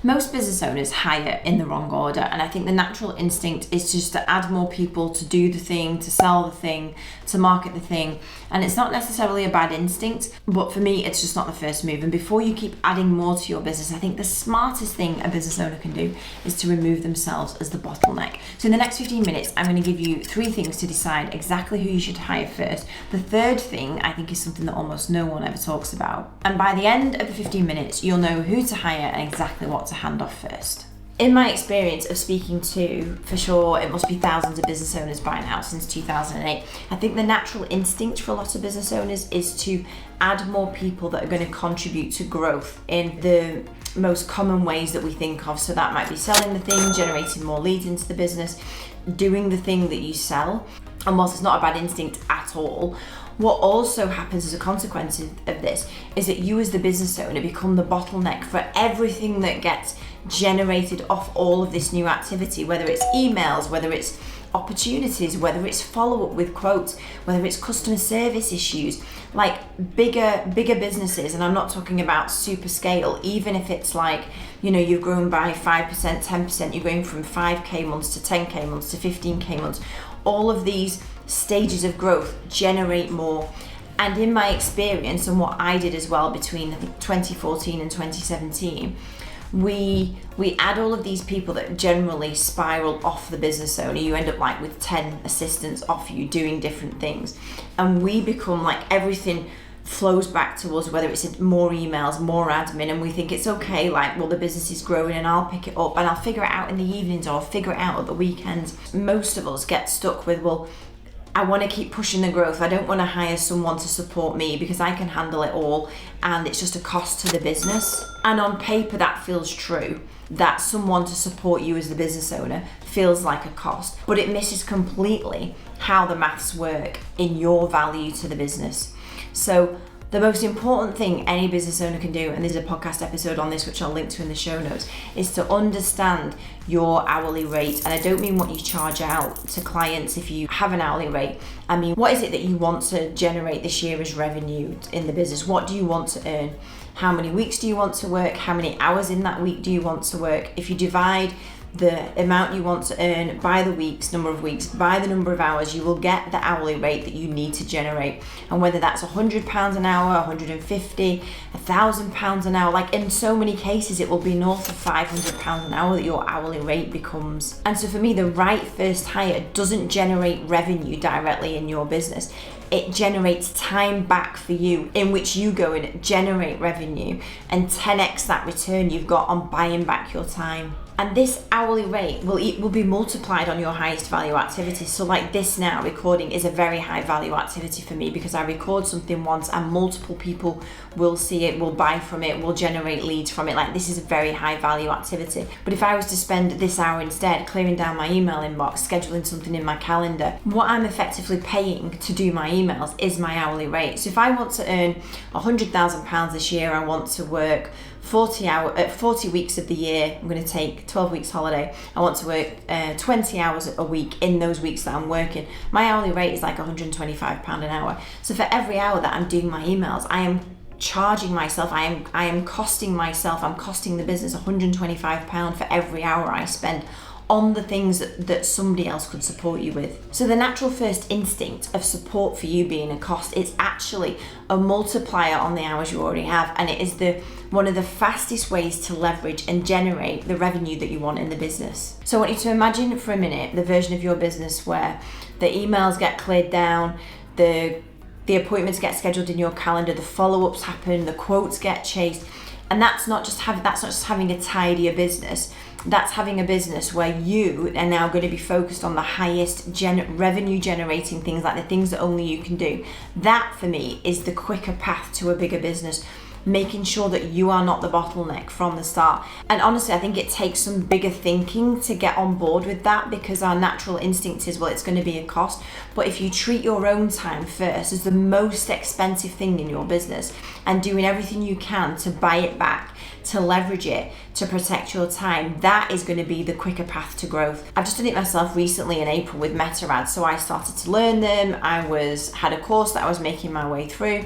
Most business owners hire in the wrong order, and I think the natural instinct is just to add more people to do the thing, to sell the thing, to market the thing. And it's not necessarily a bad instinct, but for me, it's just not the first move. And before you keep adding more to your business, I think the smartest thing a business owner can do is to remove themselves as the bottleneck. So in the next 15 minutes, I'm going to give you 3 things to decide exactly who you should hire first. The third thing, I think, is something that almost no one ever talks about. And by the end of the 15 minutes, you'll know who to hire and exactly what to hand off first. In my experience of speaking to, for sure, it must be thousands of business owners by now since 2008, I think the natural instinct for a lot of business owners is to add more people that are going to contribute to growth in the most common ways that we think of. So that might be selling the thing, generating more leads into the business, doing the thing that you sell. And whilst it's not a bad instinct at all, what also happens as a consequence of this is that you as the business owner become the bottleneck for everything that gets generated off all of this new activity, whether it's emails, whether it's opportunities, whether it's follow-up with quotes, whether it's customer service issues, like bigger businesses. And I'm not talking about super scale, even if it's like, you know, you've grown by 5%, 10%, you're going from 5K months to 10K months to 15K months. All of these stages of growth generate more. And in my experience, and what I did as well between I think 2014 and 2017, we add all of these people that generally spiral off the business owner. You end up like with 10 assistants off you doing different things, and we become like everything flows back to us, whether it's more emails, more admin, and we think it's okay, like, well, the business is growing and I'll pick it up and I'll figure it out in the evenings or I'll figure it out at the weekends. Most of us get stuck with, well, I want to keep pushing the growth. I don't want to hire someone to support me because I can handle it all and it's just a cost to the business. And on paper, that feels true, that someone to support you as the business owner feels like a cost, but it misses completely how the maths work in your value to the business. So the most important thing any business owner can do, and there's a podcast episode on this which I'll link to in the show notes, is to understand your hourly rate. And I don't mean what you charge out to clients if you have an hourly rate. I mean, what is it that you want to generate this year as revenue in the business? What do you want to earn? How many weeks do you want to work? How many hours in that week do you want to work? If you divide the amount you want to earn by the weeks, number of weeks, by the number of hours, you will get the hourly rate that you need to generate. And whether that's £100 an hour, 150, £1,000 an hour, like in so many cases, it will be north of £500 an hour that your hourly rate becomes. And so for me, the right first hire doesn't generate revenue directly in your business. It generates time back for you in which you go and generate revenue and 10x that return you've got on buying back your time. And this hourly rate will be multiplied on your highest value activities. So like this now, recording is a very high value activity for me because I record something once and multiple people will see it, will buy from it, will generate leads from it. Like this is a very high value activity. But if I was to spend this hour instead clearing down my email inbox, scheduling something in my calendar, what I'm effectively paying to do my emails is my hourly rate. So if I want to earn £100,000 this year, I want to work 40 weeks of the year. I'm going to take 12 weeks holiday. I want to work 20 hours a week in those weeks that I'm working. My hourly rate is like £125 an hour. So for every hour that I'm doing my emails, I am charging myself, I am costing myself, I'm costing the business £125 for every hour I spend on the things that somebody else could support you with. So the natural first instinct of support for you being a cost, it's actually a multiplier on the hours you already have, and it is one of the fastest ways to leverage and generate the revenue that you want in the business. So I want you to imagine for a minute the version of your business where the emails get cleared down, the appointments get scheduled in your calendar, the follow-ups happen, the quotes get chased, and that's not just having a tidier business. That's having a business where you are now going to be focused on the highest revenue generating things, like the things that only you can do. That for me is the quicker path to a bigger business, making sure that you are not the bottleneck from the start. And honestly, I think it takes some bigger thinking to get on board with that, because our natural instinct is, well, it's going to be a cost. But if you treat your own time first as the most expensive thing in your business and doing everything you can to buy it back, to leverage it, to protect your time, that is going to be the quicker path to growth. I've just done it myself recently in April with Meta ads. So I started to learn them. I had a course that I was making my way through.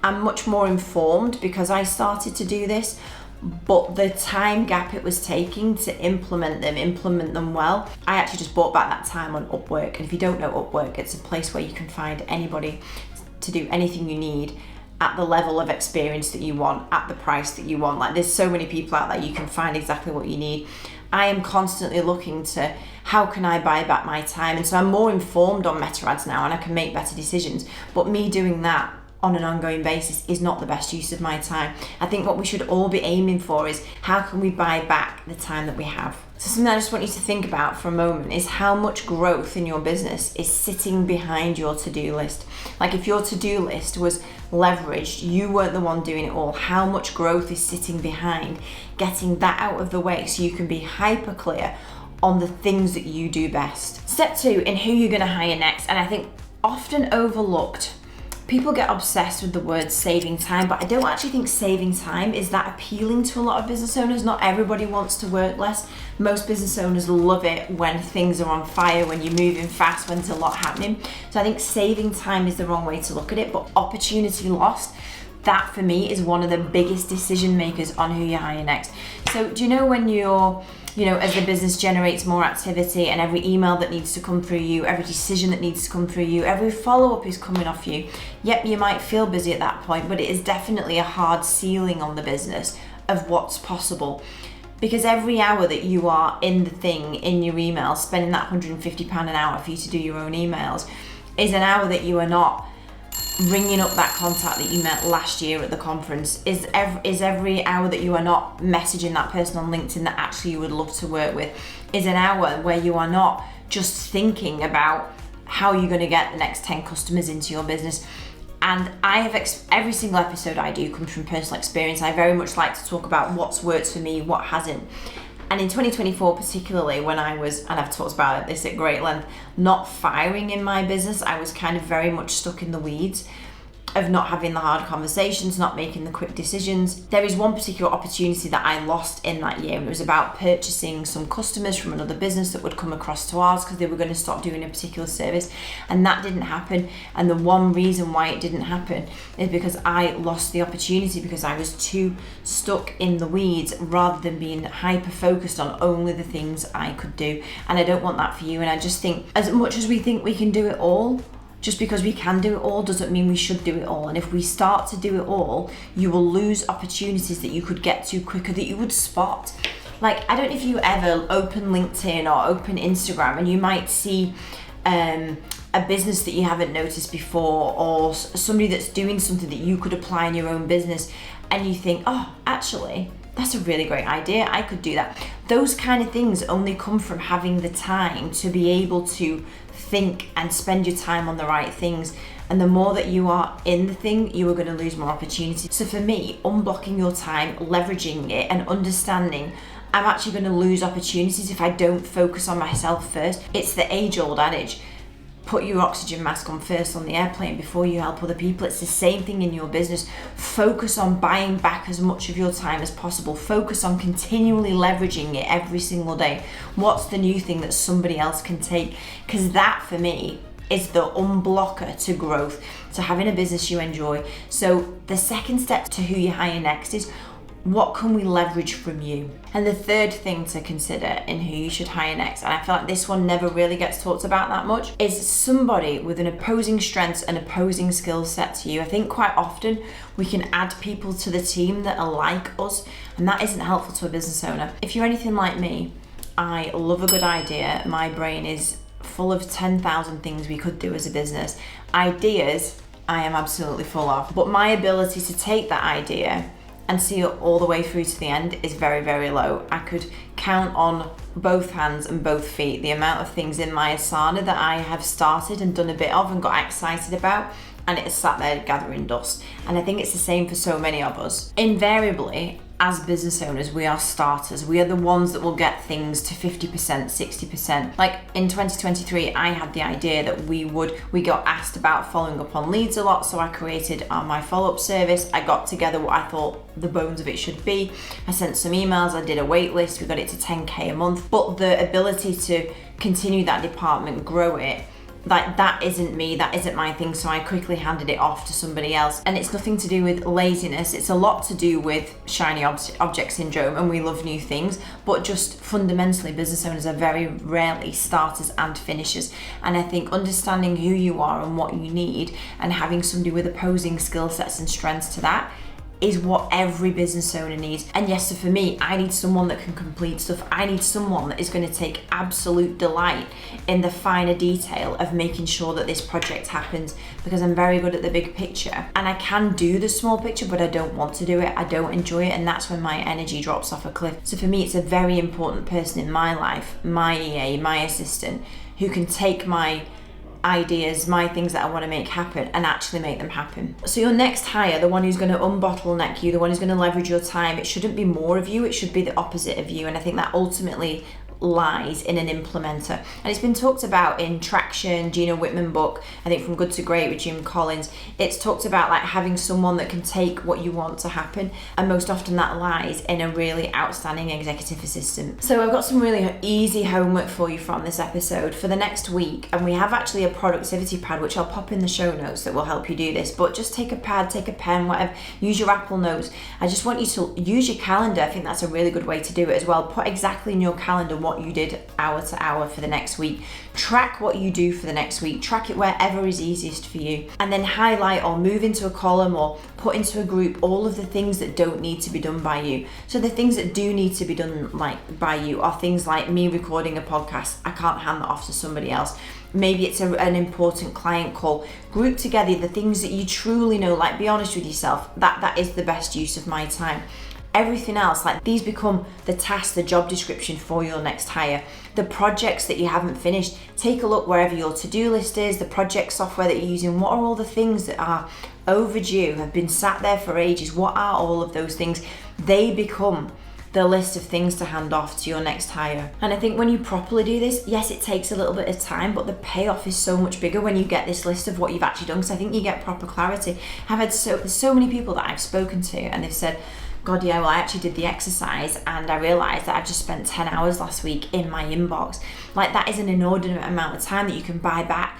I'm much more informed because I started to do this, but the time gap it was taking to implement them well, I actually just bought back that time on Upwork. And if you don't know Upwork, it's a place where you can find anybody to do anything you need at the level of experience that you want, at the price that you want. Like, there's so many people out there, you can find exactly what you need. I am constantly looking to how can I buy back my time, and so I'm more informed on meta ads now and I can make better decisions. But me doing that on an ongoing basis is not the best use of my time. I think what we should all be aiming for is how can we buy back the time that we have. So something I just want you to think about for a moment is how much growth in your business is sitting behind your to-do list. Like, if your to-do list was leveraged, you weren't the one doing it all, how much growth is sitting behind getting that out of the way so you can be hyper clear on the things that you do best. Step 2 in who you're going to hire next, and I think often overlooked. People get obsessed with the word saving time, but I don't actually think saving time is that appealing to a lot of business owners. Not everybody wants to work less. Most business owners love it when things are on fire, when you're moving fast, when there's a lot happening. So I think saving time is the wrong way to look at it, but opportunity lost, that for me is one of the biggest decision makers on who you hire next. So do you know when you're, as the business generates more activity and every email that needs to come through you, every decision that needs to come through you, every follow-up is coming off you. Yep, you might feel busy at that point, but it is definitely a hard ceiling on the business of what's possible. Because every hour that you are in the thing, in your emails, spending that £150 an hour for you to do your own emails, is an hour that you are not ringing up that contact that you met last year at the conference, is every hour that you are not messaging that person on LinkedIn that actually you would love to work with, is an hour where you are not just thinking about how you're going to get the next 10 customers into your business. And I have every single episode I do comes from personal experience. I very much like to talk about what's worked for me, what hasn't. And in 2024 particularly, when I was, and I've talked about this at great length, not firing in my business, I was kind of very much stuck in the weeds of not having the hard conversations, not making the quick decisions. There is one particular opportunity that I lost in that year, and it was about purchasing some customers from another business that would come across to ours because they were going to stop doing a particular service, and that didn't happen. And the one reason why it didn't happen is because I lost the opportunity because I was too stuck in the weeds rather than being hyper focused on only the things I could do. And I don't want that for you. And I just think, as much as we think we can do it all, just because we can do it all doesn't mean we should do it all. And if we start to do it all, you will lose opportunities that you could get to quicker, that you would spot. Like, I don't know if you ever open LinkedIn or open Instagram and you might see a business that you haven't noticed before, or somebody that's doing something that you could apply in your own business, and you think, oh, actually, that's a really great idea, I could do that. Those kind of things only come from having the time to be able to think and spend your time on the right things. And the more that you are in the thing, you are going to lose more opportunities. So for me, unblocking your time, leveraging it, and understanding I'm actually going to lose opportunities if I don't focus on myself first. It's the age-old adage, put your oxygen mask on first on the airplane before you help other people. It's the same thing in your business. Focus on buying back as much of your time as possible. Focus on continually leveraging it every single day. What's the new thing that somebody else can take? Because that, for me, is the unblocker to growth, to having a business you enjoy. So the second step to who you hire next is, what can we leverage from you? And the third thing to consider in who you should hire next, and I feel like this one never really gets talked about that much, is somebody with an opposing strengths and opposing skill set to you. I think quite often we can add people to the team that are like us, and that isn't helpful to a business owner. If you're anything like me, I love a good idea. My brain is full of 10,000 things we could do as a business. Ideas, I am absolutely full of. But my ability to take that idea and see it all the way through to the end is very, very low. I could count on both hands and both feet the amount of things in my Asana that I have started and done a bit of and got excited about, and it has sat there gathering dust. And I think it's the same for so many of us. Invariably, as business owners, we are starters. We are the ones that will get things to 50%, 60%. Like in 2023, I had the idea that we got asked about following up on leads a lot, so I created my follow-up service. I got together what I thought the bones of it should be. I sent some emails, I did a wait list, we got it to 10K a month. But the ability to continue that department, grow it, like, that isn't me, that isn't my thing, so I quickly handed it off to somebody else. And it's nothing to do with laziness, it's a lot to do with shiny object syndrome, and we love new things, but just fundamentally business owners are very rarely starters and finishers. And I think understanding who you are and what you need, and having somebody with opposing skill sets and strengths to that, is what every business owner needs. And yes, so for me, I need someone that can complete stuff. I need someone that is going to take absolute delight in the finer detail of making sure that this project happens, because I'm very good at the big picture, and I can do the small picture, but I don't want to do it. I don't enjoy it, and that's when my energy drops off a cliff. So for me, it's a very important person in my life, my EA, my assistant, who can take my ideas, my things that I want to make happen, and actually make them happen. So your next hire, the one who's going to unbottleneck you, the one who's going to leverage your time, it shouldn't be more of you, it should be the opposite of you. And I think that ultimately lies in an implementer. And it's been talked about in Traction, Gino Wickman book, I think From Good to Great with Jim Collins. It's talked about like having someone that can take what you want to happen, and most often that lies in a really outstanding executive assistant. So I've got some really easy homework for you from this episode for the next week, and we have actually a productivity pad which I'll pop in the show notes that will help you do this. But just take a pad, take a pen, whatever, use your Apple Notes. I just want you to use your calendar. I think that's a really good way to do it as well. Put exactly in your calendar what you did hour to hour for the next week. Track what you do for the next week. Track it wherever is easiest for you, and then highlight or move into a column or put into a group all of the things that don't need to be done by you. So the things that do need to be done by you are things like me recording a podcast. I can't hand that off to somebody else. Maybe it's an important client call. Group together the things that you truly know, like be honest with yourself, that is the best use of my time. Everything else, like these become the task, the job description for your next hire. The projects that you haven't finished, take a look wherever your to-do list is, the project software that you're using. What are all the things that are overdue, have been sat there for ages? What are all of those things? They become the list of things to hand off to your next hire. And I think when you properly do this, yes, it takes a little bit of time, but the payoff is so much bigger when you get this list of what you've actually done, because I think you get proper clarity. I've had so many people that I've spoken to, and they've said, God, yeah, well, I actually did the exercise and I realized that I've just spent 10 hours last week in my inbox. Like, that is an inordinate amount of time that you can buy back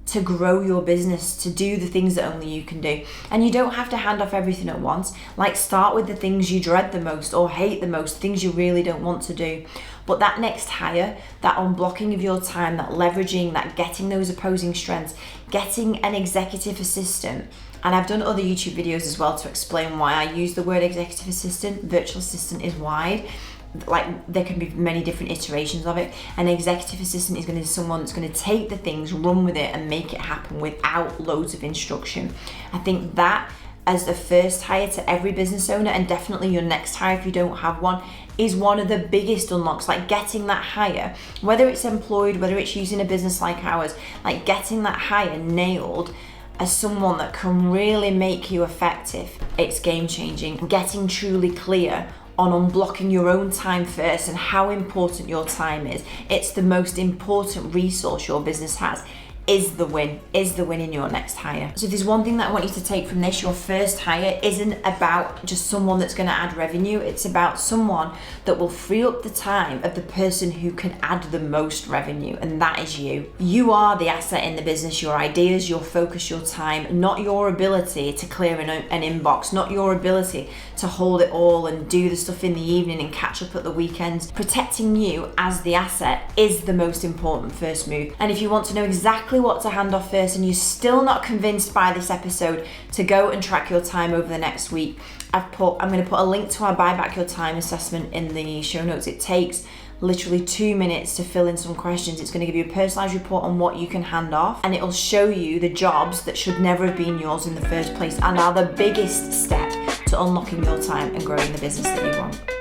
to grow your business, to do the things that only you can do. And you don't have to hand off everything at once. Like, start with the things you dread the most or hate the most, things you really don't want to do. But that next hire, that unblocking of your time, that leveraging, that getting those opposing strengths, getting an executive assistant. And I've done other YouTube videos as well to explain why I use the word executive assistant. Virtual assistant is wide. Like, there can be many different iterations of it. An executive assistant is going to be someone that's going to take the things, run with it, and make it happen without loads of instruction. I think that as the first hire to every business owner, and definitely your next hire if you don't have one, is one of the biggest unlocks. Like, getting that hire, whether it's employed, whether it's using a business like ours, like getting that hire nailed as someone that can really make you effective, it's game changing. Getting truly clear on unblocking your own time first and how important your time is. It's the most important resource your business has. Is the win in your next hire. So if there's one thing that I want you to take from this, your first hire isn't about just someone that's going to add revenue. It's about someone that will free up the time of the person who can add the most revenue, and that is you. You are the asset in the business, your ideas, your focus, your time, not your ability to clear an inbox, not your ability to hold it all and do the stuff in the evening and catch up at the weekends. Protecting you as the asset is the most important first move. And if you want to know exactly what to hand off first and you're still not convinced by this episode to go and track your time over the next week, I'm going to put a link to our Buy Back Your Time assessment in the show notes. It takes literally 2 minutes to fill in some questions. It's going to give you a personalized report on what you can hand off, and it'll show you the jobs that should never have been yours in the first place and are the biggest step to unlocking your time and growing the business that you want.